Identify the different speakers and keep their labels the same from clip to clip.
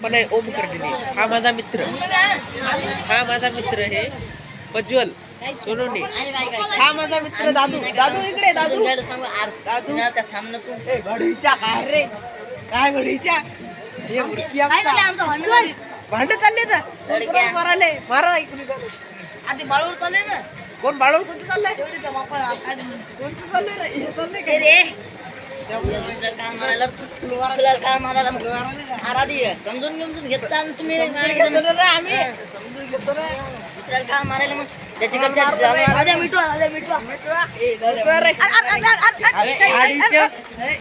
Speaker 1: पण आहे ओम कर्डिले. हा माझा मित्र हे प्रज्वल सोनवणे. हा माझा मित्र दादू इकडे दादू घडीच्या काय रे काय घडीच्या हे मुडकी आमचा भांड चालले तर मारा इकडे आधी बाळूर चालले ना. कोण बाळूर कोणतं चाललंय कोणतं चाललंय रे हे चाललंय काय रे समजून घेता तुम्ही आम्ही समजून घेतो रे दुसऱ्याला का मारायला मग त्याची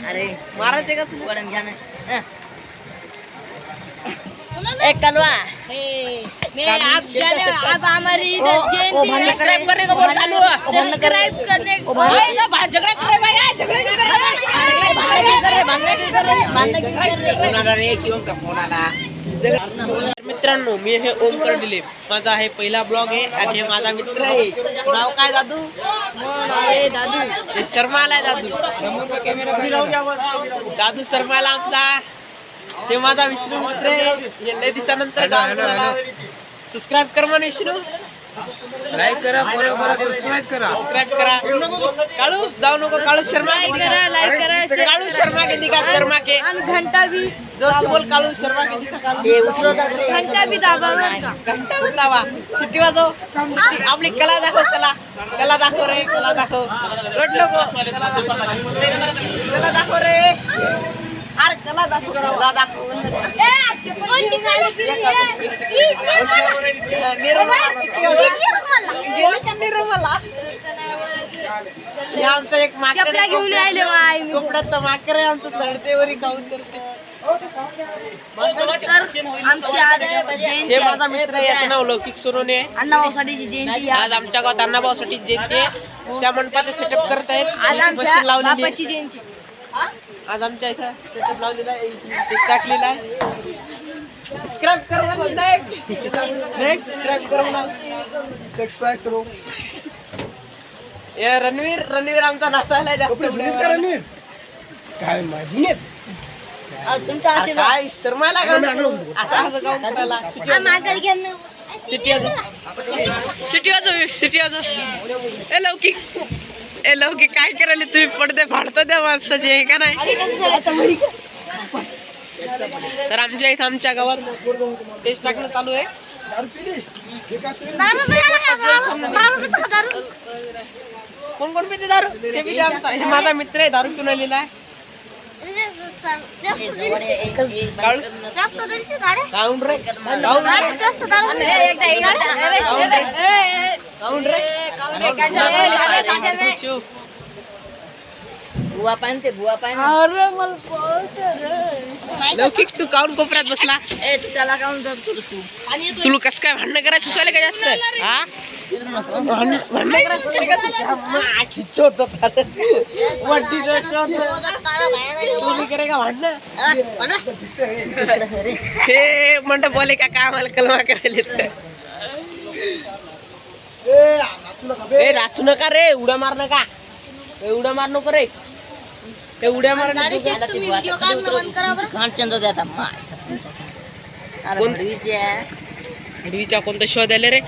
Speaker 1: अरे मारायचे का तू घ्या ना एक कलवा आप हमारी सब्सक्राइब करने को बोल चालू सब्सक्राइब करने को झगड़ा करे भाई झगड़ा करे शिवम का फोन आला. मित्रांनो मी हे ओम कर्डिले. माझा आहे पहिला ब्लॉग आहे आणि हे माझा मित्र आहे. नाव काय दादू शर्मा आलाय दादू शर्माला आमचा. हे माझा विष्णू मित्र आहे. लय दिवसानंतर सबस्क्राईब कर म्हणे विष्णू. लाईक करा फॉलो करा सबस्क्राइब करा काळू जाऊ नको काळू शर्मा लाईक करा काळू शर्मा के दिखा शर्मा के घंटा भी जोर से बोल काळू शर्मा के दिखा घंटा भी दाबा शिट्टी वाजव आपली कला दाखव कला दाखव रे कला दाखव रड नको कला दाखव रे अरे कला दाखव आमचं एक माकडा घेऊन राहिले कपड्यात माकर आहे आमचं चढतेवरी खाऊन करते. हे माझा मित्र आहे याचं नाव लौकिक सोनवणे. अण्णाभाऊसाठीची जयंती आज आमच्या गावात अण्णाभाऊसाठी जयंती आहे. त्या मंडपाचे सेटअप करत आहेत. आज आमच्या बापाची जयंती आज आमच्या इथं सेटअप लावलेला आहे टाकलेला आहे. सबस्क्राइब करो सबस्क्राइब करो ये रणवीर आमचा नाश्ता जास्त रणवीर काय माझीच तुमचा काय शर्माला सिटी वाजव ए लौकिक काय करायला तुम्ही पडदे फाडता त्या माणसाचे हे का नाही. तर आमच्या इथं आमच्या गावात टेस्ट टाकणं चालू आहे. कोण कोण पिते दारू ते पिते आमचा हे माझा मित्र आहे दारू पिऊन आलेला आहे. बुवा पान लौकिक तू काऊन कोपऱ्यात बसला ए तू त्याला काऊन धरतोस तू तुला कसं काय भांडण करायचं सुसायला काय जास्त हा भांडण करायचं करेगा भांडण हे म्हणत बोले का आम्हाला कलमा करायला ए राचू नका रे उड्या मार नका उड्या मार नको रे ते उड्या मार हडवीच्या कोणता शोध आले रे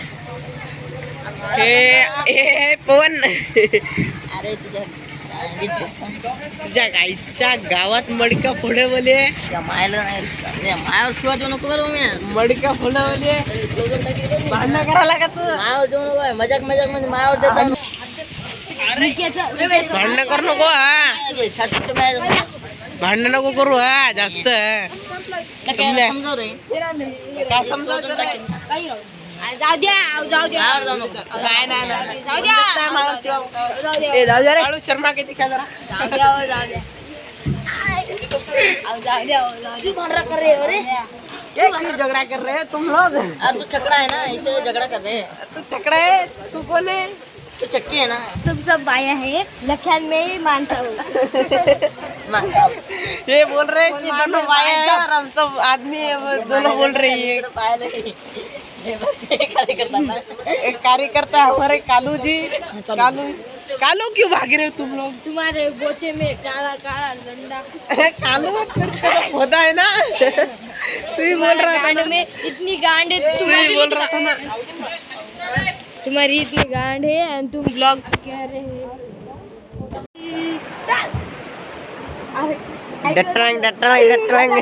Speaker 1: हे पवन अरे तुझ्या गाईच्या गावात मडका फोडवले मायला नाही मायावर शिवा देऊ नको बरं मी मडका फोडवले भांडण करायला का तू मायावर देऊ नको मजाक मध्ये मायावर देतात भांडण करू नको हा भांडण नको करू हा जास्त समजाव रे काय समजाव जाऊ द्या रे शर्मा किती काय जरा झगड़ा कर रहे हो तुम लोग. तू छकड़ा है ना इसे झगड़ा कर रहे हैं. तू छकड़ा है तू कौन है तो चक्की है ना तुम सब बाया है लखन में मानसा हो ये बोल रहे हैं कि दोनों बाया है और हम सब आदमी है दोनों बोल रही है. एक कार्यकर्ता हमारे कालू जी कालू कालो क्यों भाग रहे हो तुम लोग?
Speaker 2: तुम्हारे गोचे में काला काला लंडा।
Speaker 1: कालो होता है ना। तू ही बोल रहा था
Speaker 2: गांड
Speaker 1: ना।
Speaker 2: में इतनी गांड है,
Speaker 1: तू ही बोल रहा था ना।
Speaker 2: तुम्हारी इतनी गांड है और तुम ब्लॉग कह रहे हो।
Speaker 1: डटरंग डटरंग डटरंग।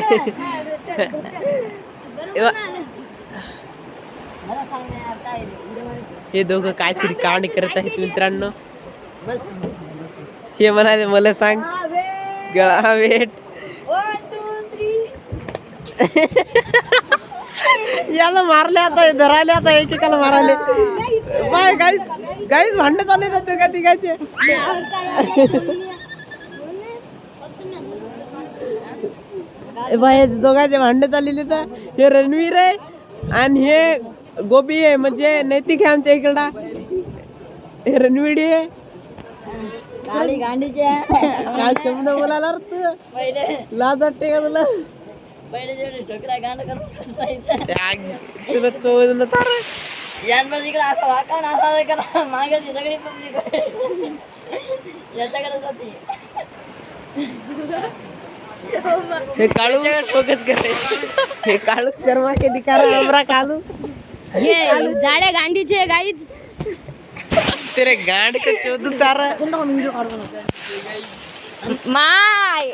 Speaker 1: हे दोघं काहीतरी कांड करत आहेत मित्रांनो. हे म्हणाले मला सांग गळा भेट. याला मारले आता, धरायले आता, एकेकाला मारायले. बाय गाईस, गाईस भांडण चालले ना दोघा तिघाचे. बाय दोघांचे भांडण चाललेले तर हे रणवीर आहे आणि हे गोबी आहे, म्हणजे नैतिक आहे आमच्या इकडा. हे रणवीर आहे. काय शब्द बोलायला लाज वाटते का तुला? हे काळू फोकस कर रहे. हे काळू शर्मा के दिखा रहा हमरा कालू.
Speaker 2: ये जाड़े गांडी छे गाइस.
Speaker 1: तेरे गांड को चोद उतारा.
Speaker 2: माय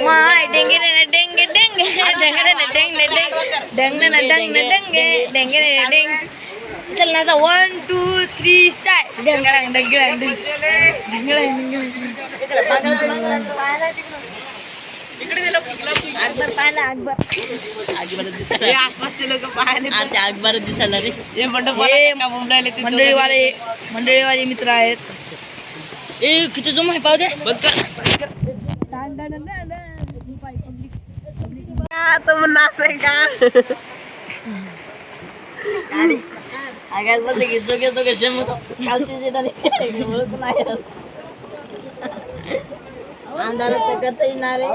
Speaker 2: माय डेंगे ने डेंगे डेंगे डेंगे ने डेंगे डेंगे ने डेंगे डेंगे डेंगे ने डेंग. चल ना 1 2 3 स्टार्ट. डेंगे डेंगे डेंगे
Speaker 1: इकडे गेलो.
Speaker 2: अकबर पाहिला अकबर.
Speaker 1: हे आसपासचे लोक पाहायले
Speaker 2: आता अकबर दिसायला रे.
Speaker 1: हे मंडळी
Speaker 2: मंडळीवाले मित्र आहेत. ए किती जमा आहे पाहू दे.
Speaker 1: बंद कर. तुम नाचे का?
Speaker 2: आगाज बोलते की दोघे दोघे सेम खालची जेटा नाही बोलत नाही. अंधारात करता येणार रे.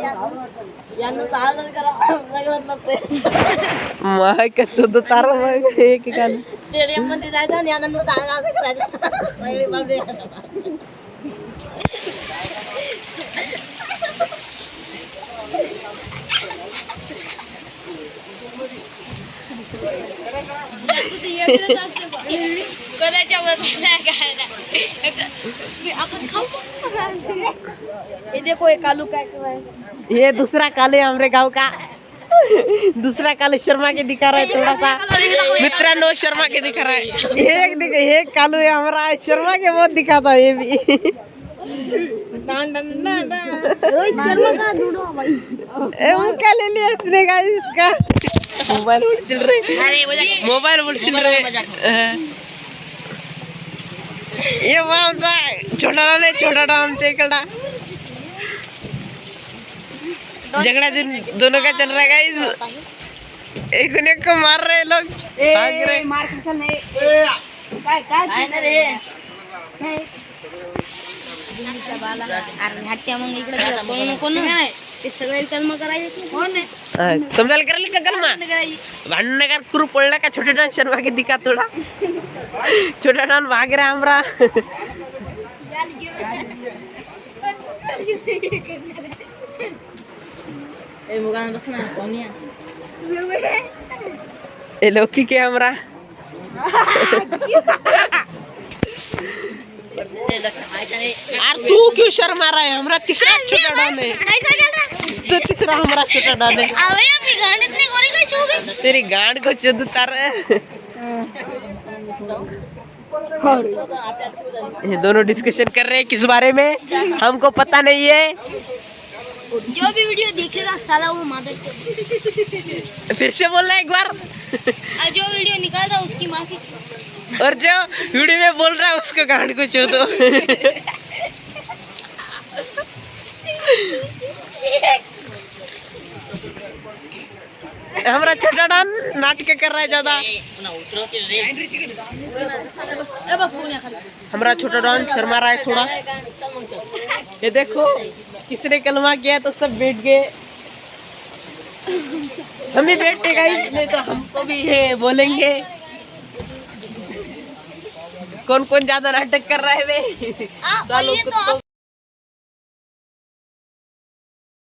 Speaker 2: यांना चालत करा सगळं नसते.
Speaker 1: मग कसं तार मग एकेकाला
Speaker 2: स्टेडियम मध्ये जायचं आणि आनंद करायचं. सगळे बाबे कोणाच्या बदला आपण खाऊ. ये देखो ये कालू क्या कर रहा है.
Speaker 1: ये दूसरा काले हमरे गांव का. दूसरा काले शर्मा के दिखा रहा है थोड़ा सा. मित्रांनो शर्मा के दिखा रहा है. एक कालू है हमारा. शर्मा के बहुत दिखाता है ये भी.
Speaker 2: रोहित शर्मा का ढूंढो भाई.
Speaker 1: वो क्या ले लिया इसने गाइस इसका. मोबाइल उछल रहे. मोबाइल उछल रहे. ये आमचा छोटा डाव नाही. छोटा डाव आमच्या इकडा. झगड़ा दोनों का चल रहा है गाइस. एक ने को मार रहे लोग. भाग रहे.
Speaker 2: मार किसन है. काय ना रे. अरे हट्ट्या मग इकडे कोण नाही. ते सगळे कलम करायचे कोण आहे.
Speaker 1: समजायला करायला का कलमा. भांडण कर कुरू पडला का. छोटे डान शर्मा के दिखा थोड़ा. छोटा डान भाग रहा हमरा.
Speaker 2: ए मुगान बस ना कोनिया.
Speaker 1: ए लौकी के हमरा. यार तू क्यों शर्मा रहा है. हमरा तीसरा छोटा डान है. तो तीसरा हमारा छोटा डान है. तेरी गांड को चोद उतार. ये दोनों डिस्कशन कर रहे हैं किस बारे में हमको पता नहीं है.
Speaker 2: जो भी वीडियो देखेगा साला वो मादर.
Speaker 1: फिर से बोलना एक बार.
Speaker 2: जो वीडियो निकाल रहा उसकी माफी.
Speaker 1: और जो वीडियो में बोल रहा है उसको गांड को चोदो. हमारा छोटा डान नाटक कर रहा है ज्यादा. हमारा छोटा डान शर्मा रहा है थोड़ा. ये देखो किसने कलमा किया तो सब बैठ गए. हम भी बैठे गाइस, नहीं तो हमको भी ये बोलेंगे. कौन कौन ज्यादा नाटक कर रहा है बे?
Speaker 2: आप
Speaker 1: चलो
Speaker 2: ये तो
Speaker 1: कुत्तों